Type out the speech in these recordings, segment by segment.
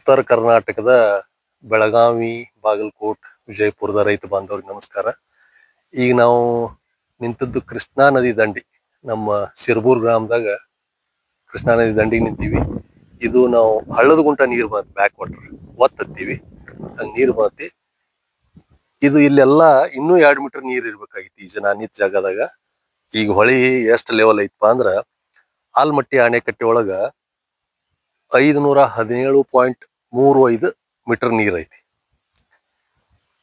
ಉತ್ತರ ಕರ್ನಾಟಕದ ಬೆಳಗಾವಿ, ಬಾಗಲಕೋಟ್, ವಿಜಯಪುರದ ರೈತ ಬಾಂಧವರಿಗೆ ನಮಸ್ಕಾರ. ಈಗ ನಾವು ನಿಂತದ್ದು ಕೃಷ್ಣಾ ನದಿ ದಂಡಿ, ನಮ್ಮ ಸಿರ್ಬೂರ್ ಗ್ರಾಮದಾಗ ಕೃಷ್ಣಾ ನದಿ ದಂಡಿಗೆ ನಿಂತೀವಿ. ಇದು ನಾವು ಹಳ್ಳದ ಗುಂಟ ನೀರು ಬರ್ತದೆ, ಬ್ಯಾಕ್ ವಾಟರ್ ಒತ್ತತ್ತೀವಿ, ಹಂಗೆ ನೀರು ಬರ್ತೈತಿ. ಇದು ಇಲ್ಲೆಲ್ಲ ಇನ್ನೂ 2 ಮೀಟರ್ ನೀರು ಇರ್ಬೇಕಾಗಿತ್ತು ಈ ಜನ ನಿಂತ ಜಾಗದಾಗ. ಈಗ ಹೊಳಿ ಎಷ್ಟು ಲೆವೆಲ್ ಐತಪ್ಪ ಅಂದ್ರ ಆಲ್ಮಟ್ಟಿ ಅಣೆಕಟ್ಟೆ ಒಳಗ 517.35 ಮೀಟರ್ ನೀರ್ ಐತಿ.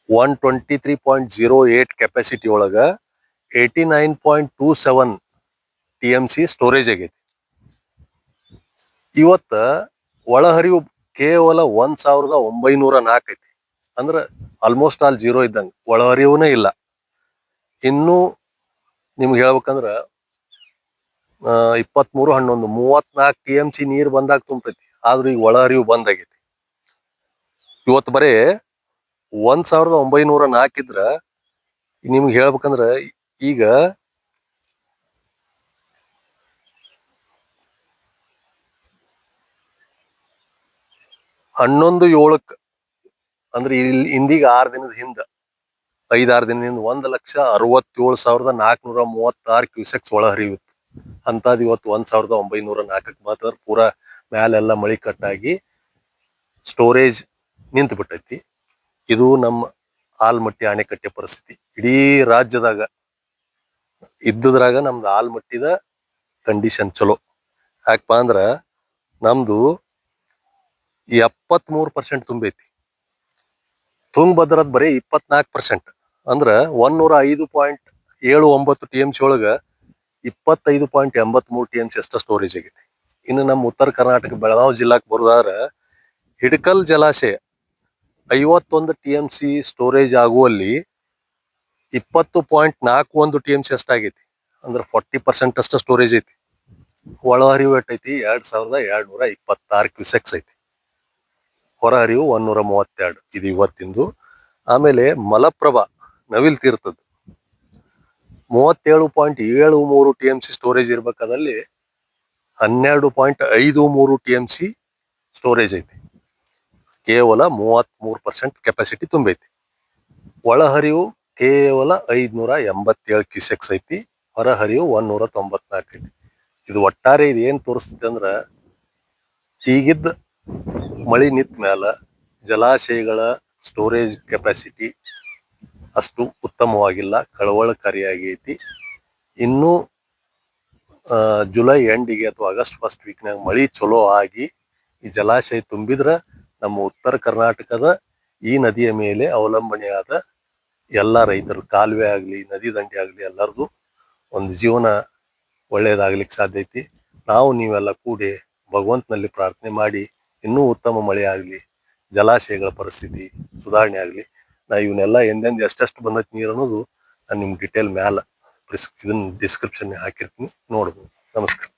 123.08 ಕೆಪಾಸಿಟಿ ಒಳಗ 89.27 TMC ಸ್ಟೋರೇಜ್ ಆಗೈತಿ. ಇವತ್ತ ಒಳಹರಿವು ಕೇವಲ 1904 ಐತಿ. ಅಂದ್ರ ಆಲ್ಮೋಸ್ಟ್ ಆಲ್ ಜೀರೋ ಇದ್ದಂಗ, ಒಳಹರಿವುನೇ ಇಲ್ಲ. ಇನ್ನು ನಿಮ್ಗೆ ಹೇಳ್ಬೇಕಂದ್ರ 23/11 TMC ನೀರ್ ಬಂದಾಗ ತುಂಬತೈತಿ. ಆದ್ರೂ ಈಗ ಒಳಹರಿವು ಬಂದಾಗೈತಿ. ಇವತ್ತು ಬರೇ 1904 ಇದ್ರ ನಿಮ್ಗೆ ಹೇಳ್ಬೇಕಂದ್ರ ಈಗ 11/7 ಅಂದ್ರೆ ಇಂದಿಗೆ 6 ದಿನದ ಹಿಂದ 5-6 ದಿನದಿಂದ 1,67,436 ಕ್ಯೂಸೆಕ್ಸ್ ಒಳಹರಿವಿತ್ತು. ಅಂತದ್ ಇವತ್ತು 1904 ಮಾತ್ರ ಪೂರಾ ಮ್ಯಾಲೆಲ್ಲ ಮಳಿ ಕಟ್ಟಾಗಿ ಸ್ಟೋರೇಜ್ ನಿಂತು ಬಿಟ್ಟೈತಿ. ಇದು ನಮ್ಮ ಆಲ್ಮಟ್ಟಿ ಅಣೆಕಟ್ಟೆ ಪರಿಸ್ಥಿತಿ. ಇಡೀ ರಾಜ್ಯದಾಗ ಇದ್ದುದ್ರಾಗ ನಮ್ದು ಆಲ್ಮಟ್ಟಿದ ಕಂಡೀಷನ್ ಚಲೋ. ಯಾಕಪ್ಪ ಅಂದ್ರ ನಮ್ದು 73% ತುಂಬೈತಿ. ತುಂಗಭದ್ರದ್ ಬರೀ 24%. ಅಂದ್ರ 105.79 TMC ಒಳಗ 25.83 TMC ಅಷ್ಟ ಸ್ಟೋರೇಜ್ ಆಗೈತಿ. ಇನ್ನು ನಮ್ಮ ಉತ್ತರ ಕರ್ನಾಟಕ ಬೆಳಗಾವಿ ಜಿಲ್ಲಾಕ್ ಬರುದಾದ್ರ ಹಿಡಕಲ್ ಜಲಾಶಯ 51 TMC ಸ್ಟೋರೇಜ್ ಆಗುವಲ್ಲಿ 20.41 TMC ಅಷ್ಟಾಗೈತಿ. ಅಂದ್ರೆ 40% ಅಷ್ಟ ಸ್ಟೋರೇಜ್ ಐತಿ. ಒಳಹರಿವು ಎಟ್ಟೈತಿ 2,226 ಕ್ಯೂಸೆಕ್ಸ್ ಐತಿ. ಹೊರಹರಿವು 132. ಇದು ಇವತ್ತಿಂದು. ಆಮೇಲೆ ಮಲಪ್ರಭಾ ನವಿಲ್ ತೀರ್ಥದ್ದು 37.73 TMC ಸ್ಟೋರೇಜ್ ಇರ್ಬೇಕಾದಲ್ಲಿ 12.53 TMC ಸ್ಟೋರೇಜ್ ಐತಿ. ಕೇವಲ 33% ಕೆಪಾಸಿಟಿ ತುಂಬೈತಿ. ಒಳಹರಿವು ಕೇವಲ 587 ಕ್ಯೂಸೆಕ್ಸ್ ಐತಿ. ಹೊರಹರಿವು 194 ಐತಿ. ಇದು ಒಟ್ಟಾರೆ ಇದು ಏನ್ ತೋರಿಸ್ತೈತಿ ಅಂದ್ರ ಈಗಿದ್ದ ಮಳಿ ನಿಂತ ಮ್ಯಾಲ ಜಲಾಶಯಗಳ ಸ್ಟೋರೇಜ್ ಕೆಪಾಸಿಟಿ ಅಷ್ಟು ಉತ್ತಮವಾಗಿಲ್ಲ, ಕಳವಳಕಾರಿಯಾಗೈತಿ. ಇನ್ನು ಜುಲೈ ಎಂಡಿಗೆ ಅಥವಾ ಆಗಸ್ಟ್ ಫಸ್ಟ್ ವೀಕ್ನಾಗ ಮಳಿ ಚಲೋ ಆಗಿ ಈ ಜಲಾಶಯ ತುಂಬಿದ್ರ ನಮ್ಮ ಉತ್ತರ ಕರ್ನಾಟಕದ ಈ ನದಿಯ ಮೇಲೆ ಅವಲಂಬನೆಯಾದ ಎಲ್ಲಾ ರೈತರು, ಕಾಲುವೆ ಆಗ್ಲಿ, ನದಿ ದಂಡೆ ಆಗ್ಲಿ, ಎಲ್ಲರದು ಒಂದು ಜೀವನ ಒಳ್ಳೇದಾಗ್ಲಿಕ್ಕೆ ಸಾಧ್ಯ ಐತಿ. ನಾವು ನೀವೆಲ್ಲ ಕೂಡಿ ಭಗವಂತನಲ್ಲಿ ಪ್ರಾರ್ಥನೆ ಮಾಡಿ ಇನ್ನೂ ಉತ್ತಮ ಮಳೆ ಆಗ್ಲಿ, ಜಲಾಶಯಗಳ ಪರಿಸ್ಥಿತಿ ಸುಧಾರಣೆ ಆಗ್ಲಿ. ನಾ ಇವನ್ನೆಲ್ಲ ಎಂದೆಂದು ಎಷ್ಟೆಷ್ಟು ಬಂದೈತಿ ನೀರು ಅನ್ನೋದು ನಾನು ನಿಮ್ಗೆ ಡಿಟೇಲ್ ಮ್ಯಾಲ ಇದನ್ನ ಡಿಸ್ಕ್ರಿಪ್ಷನ್ ಹಾಕಿರ್ತೀನಿ, ನೋಡ್ಬೋದು. ನಮಸ್ಕಾರ.